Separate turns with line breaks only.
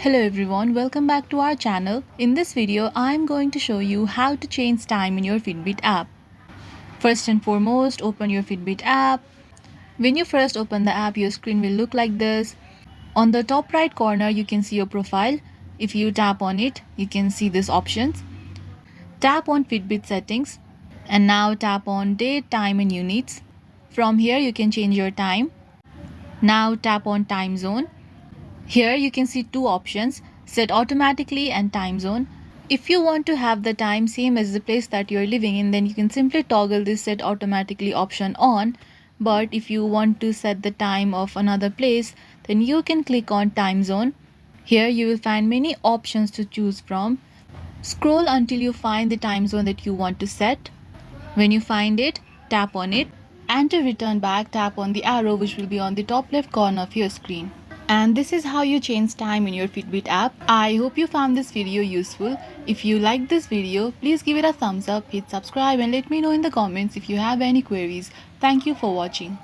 Hello everyone, welcome back to our channel. In this video, I am going to show you how to change time in your Fitbit app. First and foremost, open your Fitbit app. When you first open the app, your screen will look like this. On the top right corner, you can see your profile. If you tap on it, you can see these options. Tap on Fitbit settings and now tap on date, time and units. From here, you can change your time. Now tap on time zone. Here you can see two options, set automatically and time zone. If you want to have the time same as the place that you are living in, then you can simply toggle this set automatically option on. But if you want to set the time of another place, then you can click on time zone. Here you will find many options to choose from. Scroll until you find the time zone that you want to set. When you find it, tap on it. And to return back, tap on the arrow which will be on the top left corner of your screen. And this is how you change time in your Fitbit app. I hope you found this video useful. If you liked this video, please give it a thumbs up, hit subscribe and let me know in the comments if you have any queries. Thank you for watching.